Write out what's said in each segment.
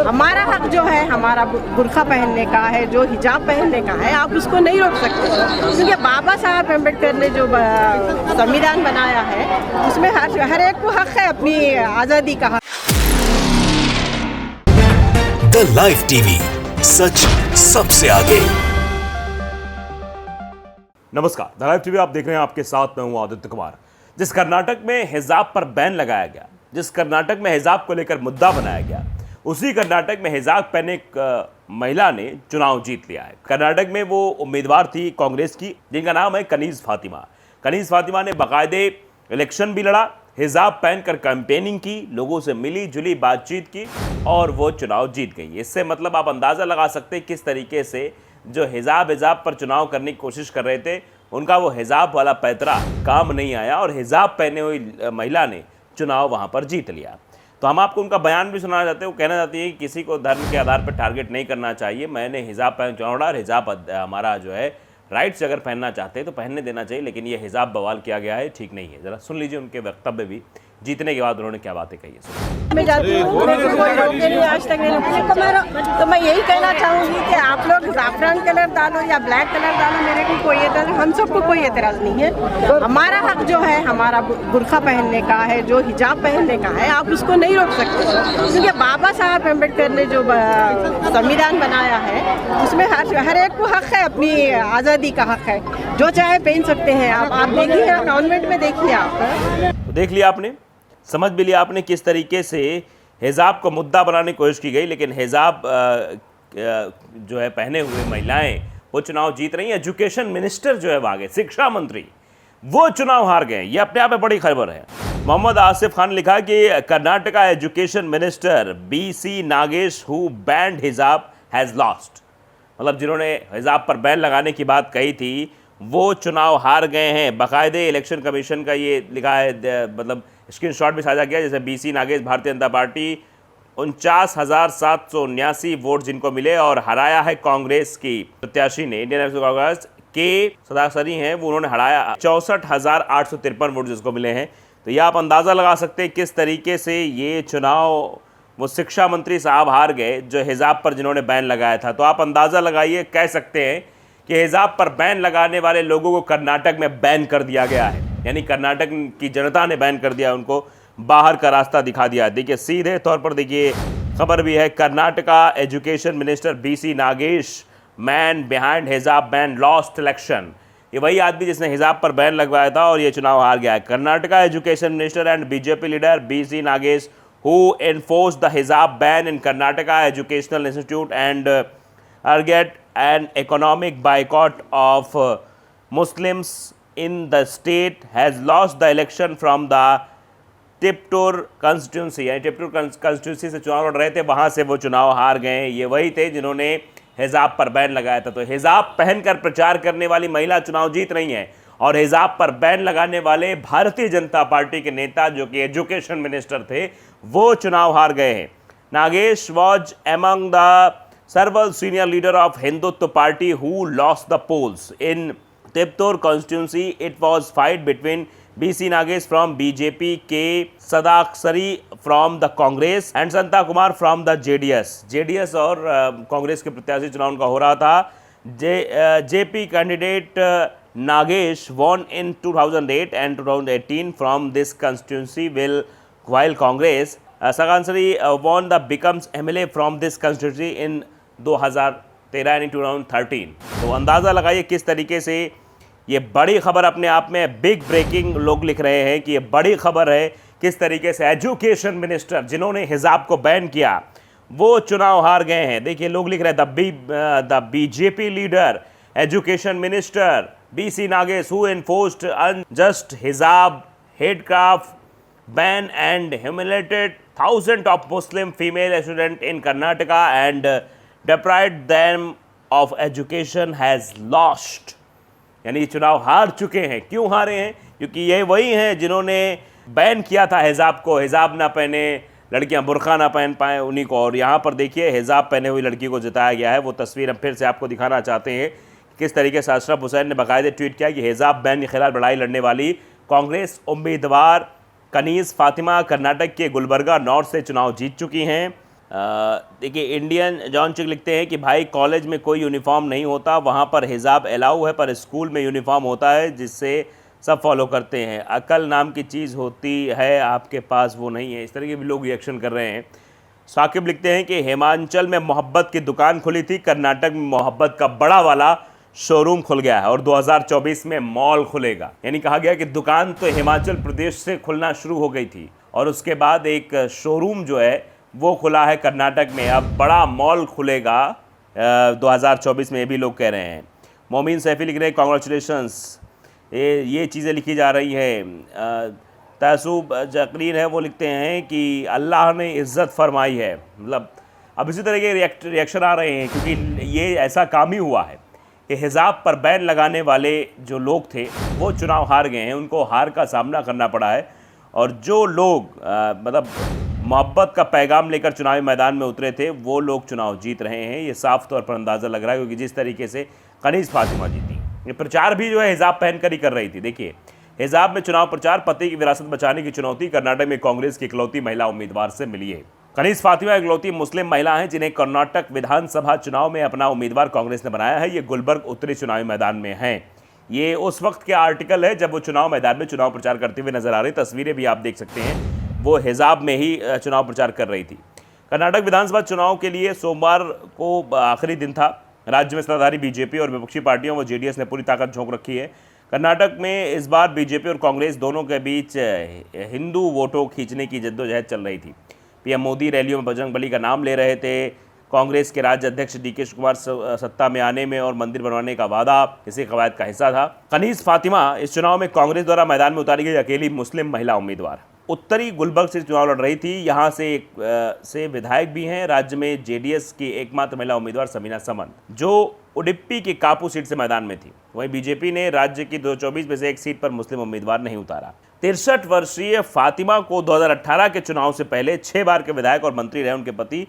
हमारा हक जो है, हमारा बुर्का पहनने का है, जो हिजाब पहनने का है, आप उसको नहीं रोक सकते, क्योंकि बाबा साहब अम्बेडकर ने जो संविधान बनाया है उसमें हर एक को हक है अपनी आज़ादी का। द लाइव टीवी, सच सबसे आगे। नमस्कार, द लाइव टीवी आप देख रहे हैं, आपके साथ मैं हूं आदित्य कुमार। जिस कर्नाटक में हिजाब पर बैन लगाया गया, जिस कर्नाटक में हिजाब को लेकर मुद्दा बनाया गया, उसी कर्नाटक में हिजाब पहने एक महिला ने चुनाव जीत लिया है। कर्नाटक में वो उम्मीदवार थी कांग्रेस की, जिनका नाम है कनीज़ फातिमा। कनीज़ फातिमा ने बाकायदे इलेक्शन भी लड़ा, हिजाब पहनकर कैंपेनिंग की, लोगों से मिली जुली बातचीत की और वो चुनाव जीत गई। इससे मतलब आप अंदाज़ा लगा सकते हैं किस तरीके से जो हिजाब पर चुनाव करने की कोशिश कर रहे थे, उनका वो हिजाब वाला पैतरा काम नहीं आया और हिजाब पहने हुई महिला ने चुनाव वहाँ पर जीत लिया। तो हम आपको उनका बयान भी सुनाना चाहते हैं। वो कहना चाहती है कि किसी को धर्म के आधार पर टारगेट नहीं करना चाहिए। मैंने हिजाब पहन चुनाव लड़ा और हिजाब हमारा जो है राइट्स अगर पहनना चाहते हैं तो पहनने देना चाहिए, लेकिन ये हिजाब बवाल किया गया है, ठीक नहीं है। ज़रा सुन लीजिए उनके वक्तव्य भी, जीतने के बाद उन्होंने क्या बातें कही है। मैं जाती हूँ, मेरे को कोई रोके नहीं, आज तक नहीं रोके। तो मैं यही कहना चाहूँगी कि आप लोग ज़ाफ़रान कलर डालो या ब्लैक कलर डालो, मेरे को कोई एतराज़, हम सबको कोई एतराज़ नहीं है। हमारा हक जो है, हमारा बुर्का पहनने का है, जो हिजाब पहनने का है, आप उसको नहीं रोक सकते, क्योंकि बाबा साहब अम्बेडकर ने जो संविधान बनाया है उसमें हर एक को हक है अपनी आज़ादी का हक है, जो चाहे पहन सकते हैं। आप देखिए, गवर्नमेंट में देखिए, आप देख लिया आपने, समझ भी लिया आपने किस तरीके से हिजाब को मुद्दा बनाने की कोशिश की गई, लेकिन हिजाब जो है पहने हुए महिलाएं वो चुनाव जीत रही हैं। एजुकेशन मिनिस्टर जो है आगे, शिक्षा मंत्री, वो चुनाव हार गए। ये अपने आप में बड़ी खबर है। मोहम्मद आसिफ खान लिखा कि Karnataka education minister BC Nagesh who band हिजाब हैज़ लॉस्ट। मतलब जिन्होंने हिजाब पर बैन लगाने की बात कही थी वो चुनाव हार गए हैं। बाकायदे इलेक्शन कमीशन का ये लिखा है, मतलब स्क्रीनशॉट भी साझा किया। जैसे BC Nagesh, Bharatiya Janata party 49,779 vote जिनको मिले और हराया है कांग्रेस की प्रत्याशी ने। इंडियन नेशनल कांग्रेस के सदासरी हैं, वो उन्होंने हराया 64,853 वोट जिसको मिले हैं। तो ये आप अंदाज़ा लगा सकते हैं किस तरीके से ये चुनाव वो शिक्षा मंत्री साहब हार गए जो हिजाब पर जिन्होंने बैन लगाया था। तो आप अंदाज़ा लगाइए, कह सकते हैं कि हिजाब पर बैन लगाने वाले लोगों को कर्नाटक में बैन कर दिया गया है, यानी कर्नाटक की जनता ने बैन कर दिया, उनको बाहर का रास्ता दिखा दिया। देखिए सीधे तौर पर देखिए खबर भी है, Karnataka education minister BC Nagesh man behind हिजाब बैन लॉस्ट इलेक्शन। ये वही आदमी जिसने हिजाब पर बैन लगवाया था और ये चुनाव हार गया है। Karnataka education minister and BJP leader BC Nagesh who enforced the hijab ban in Karnataka Educational Institute and urged an economic boycott of Muslims in the state has lost the election from the Tiptur constituency, यानी Tiptur constituency से चुनाव लड़ रहे थे, वहाँ से वो चुनाव हार गए हैं। ये वही थे जिन्होंने हिजाब पर बैन लगाया था। तो हिजाब पहनकर प्रचार करने वाली महिला चुनाव जीत रही हैं और हिजाब पर बैन लगाने वाले भारतीय जनता पार्टी के नेता जो कि एजुकेशन मिनिस्टर थे वो चुनाव हार गए हैं। Nagesh was among the several senior leader of Hindutva party who lost the polls in Tiptur constituency. It was fight between BC Nagesh from BJP, K Sadaksari from the Congress and Santa Kumar from the JDS और कांग्रेस के प्रत्याशी चुनाव उनका हो रहा था। JP candidate Nagesh won in 2008 and 2018 from this constituency, while Congress Sadaksari won the becomes MLA from this constituency in 2013 यानी 2013। तो अंदाज़ा लगाइए किस तरीके से ये बड़ी खबर अपने आप में, बिग ब्रेकिंग लोग लिख रहे हैं कि ये बड़ी खबर है किस तरीके से एजुकेशन मिनिस्टर जिन्होंने हिजाब को बैन किया वो चुनाव हार गए हैं। देखिए लोग लिख रहे हैं the BJP leader education minister BC Nagesh who enforced unjust हिजाब हेडक्राफ्ट ban and humiliated thousands of Muslim female students in Karnataka and deprived them of education has lost। यानी चुनाव हार चुके हैं। क्यों हारे हैं? क्योंकि ये वही हैं जिन्होंने बैन किया था हिजाब को, हिजाब ना पहने लड़कियां बुर्का ना पहन पाएँ उन्हीं को। और यहाँ पर देखिए हिजाब पहने हुई लड़की को जिताया गया है। वो तस्वीर हम फिर से आपको दिखाना चाहते हैं किस तरीके से अशरफ हुसैन ने बाकायदे ट्वीट किया कि हिजाब बैन के खिलाफ लड़ाई लड़ने वाली कांग्रेस उम्मीदवार कनीज़ फातिमा कर्नाटक के गुलबर्गा नॉर्थ से चुनाव जीत चुकी हैं। देखिए, इंडियन जॉन चिक लिखते हैं कि भाई कॉलेज में कोई यूनिफॉर्म नहीं होता, वहाँ पर हिजाब अलाउ है, पर स्कूल में यूनिफॉर्म होता है जिससे सब फॉलो करते हैं। अकल नाम की चीज़ होती है, आपके पास वो नहीं है। इस तरह के भी लोग रिएक्शन कर रहे हैं। साकिब लिखते हैं कि हिमाचल में मोहब्बत की दुकान खुली थी, कर्नाटक में मोहब्बत का बड़ा वाला शोरूम खुल गया है और 2024 में मॉल खुलेगा। यानी कहा गया कि दुकान तो हिमाचल प्रदेश से खुलना शुरू हो गई थी और उसके बाद एक शोरूम जो है वो खुला है कर्नाटक में। अब बड़ा मॉल खुलेगा 2024 में, ये भी लोग कह रहे हैं। मोमिन सैफी लिख रहे हैं कॉन्ग्रेचुलेशंस, ये चीज़ें लिखी जा रही हैं। तहसूब जकरीन है, वो लिखते हैं कि अल्लाह ने इज़्ज़त फरमाई है। मतलब अब इसी तरह के रिएक्शन आ रहे हैं क्योंकि ये ऐसा काम ही हुआ है कि हिजाब पर बैन लगाने वाले जो लोग थे वो चुनाव हार गए हैं, उनको हार का सामना करना पड़ा है। और जो लोग मतलब मोहब्बत का पैगाम लेकर चुनावी मैदान में उतरे थे वो लोग चुनाव जीत रहे हैं। ये साफ तौर पर अंदाज़ा लग रहा है क्योंकि जिस तरीके से कनीज़ फातिमा जीती, ये प्रचार भी जो है हिजाब पहन कर ही कर रही थी। देखिए, हिजाब में चुनाव प्रचार, पति की विरासत बचाने की चुनौती कर्नाटक में कांग्रेस की इकलौती महिला उम्मीदवार से मिली है। कनीज़ फातिमा इकलौती मुस्लिम महिला हैं जिन्हें कर्नाटक विधानसभा चुनाव में अपना उम्मीदवार कांग्रेस ने बनाया है। ये गुलबर्ग उत्तरी चुनावी मैदान में हैं। ये उस वक्त के आर्टिकल है जब वो चुनाव मैदान में चुनाव प्रचार करते हुए नजर आ रही। तस्वीरें भी आप देख सकते हैं, वो हिजाब में ही चुनाव प्रचार कर रही थी। कर्नाटक विधानसभा चुनाव के लिए सोमवार को आखिरी दिन था। राज्य में सत्ताधारी बीजेपी और विपक्षी पार्टियों व जेडीएस ने पूरी ताकत झोंक रखी है। कर्नाटक में इस बार बीजेपी और कांग्रेस दोनों के बीच हिंदू वोटों खींचने की जद्दोजहद चल रही थी। पीएम मोदी रैलियों में बजरंगबली का नाम ले रहे थे। कांग्रेस के राज्य अध्यक्ष डीके शिवकुमार सत्ता में आने में और मंदिर बनवाने का वादा इसी कवायद का हिस्सा था। कनीज़ फातिमा इस चुनाव में कांग्रेस द्वारा मैदान में उतारी गई अकेली मुस्लिम महिला उम्मीदवार। उत्तरी गुलबर्ग से चुनाव लड़ रही थी। यहाँ से विधायक भी हैं। राज्य में जेडीएस की एकमात्र महिला उम्मीदवार समीना समन जो उडुपी की कापू सीट से मैदान में थी। वहीं बीजेपी ने राज्य की 224 में से एक सीट पर मुस्लिम उम्मीदवार नहीं उतारा। 63 वर्षीय फातिमा को 2018 के चुनाव से पहले 6 बार के विधायक और मंत्री रहे उनके पति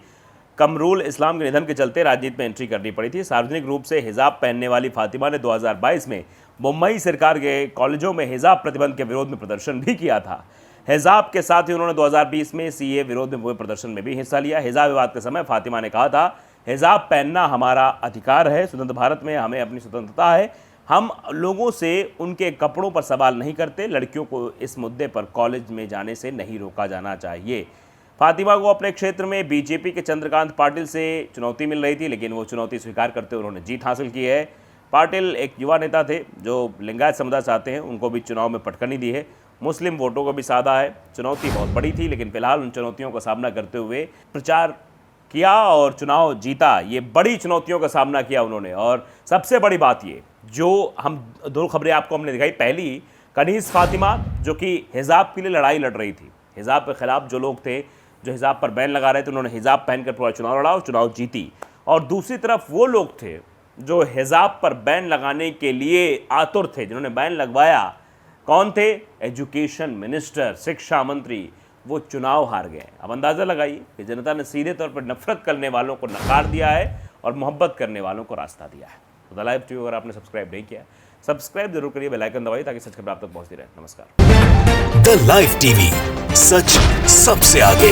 कमरुल इस्लाम के निधन के चलते राजनीति में एंट्री करनी पड़ी थी। सार्वजनिक रूप से हिजाब पहनने वाली फातिमा ने 2022 में मुंबई सरकार के कॉलेजों में हिजाब प्रतिबंध के विरोध में प्रदर्शन भी किया था। हिजाब के साथ ही उन्होंने 2020 में सीए विरोध में हुए प्रदर्शन में भी हिस्सा लिया। हिजाब विवाद के समय फातिमा ने कहा था, हिजाब पहनना हमारा अधिकार है, स्वतंत्र भारत में हमें अपनी स्वतंत्रता है, हम लोगों से उनके कपड़ों पर सवाल नहीं करते, लड़कियों को इस मुद्दे पर कॉलेज में जाने से नहीं रोका जाना चाहिए। फातिमा को अपने क्षेत्र में बीजेपी के चंद्रकांत पाटिल से चुनौती मिल रही थी, लेकिन वो चुनौती स्वीकार करते हुए उन्होंने जीत हासिल की है। पाटिल एक युवा नेता थे जो लिंगायत समुदाय से आते हैं, उनको भी चुनाव में पटकनी दी है। मुस्लिम वोटों को भी साधा है। चुनौती बहुत बड़ी थी, लेकिन फिलहाल उन चुनौतियों का सामना करते हुए प्रचार किया और चुनाव जीता। ये बड़ी चुनौतियों का सामना किया उन्होंने। और सबसे बड़ी बात ये, जो हम दो खबरें आपको हमने दिखाई, पहली कनीज़ फातिमा जो कि हिजाब के लिए लड़ाई लड़ रही थी, हिजाब के खिलाफ जो लोग थे जो हिजाब पर बैन लगा रहे थे, उन्होंने हिजाब पहनकर पूरा चुनाव लड़ा और चुनाव जीती। और दूसरी तरफ वो लोग थे जो हिजाब पर बैन लगाने के लिए आतुर थे, जिन्होंने बैन लगवाया। कौन थे? एजुकेशन मिनिस्टर, शिक्षा मंत्री। वो चुनाव हार गए। अब अंदाज़ा लगाइए कि जनता ने सीधे तौर पर नफरत करने वालों को नकार दिया है और मोहब्बत करने वालों को रास्ता दिया है। तो द लाइव टीवी अगर आपने सब्सक्राइब नहीं किया, सब्सक्राइब जरूर करिए, बेल आइकन दबाइए ताकि सच खबर आप तक पहुंचती रहे। नमस्कार। द लाइव टीवी, सच सबसे आगे।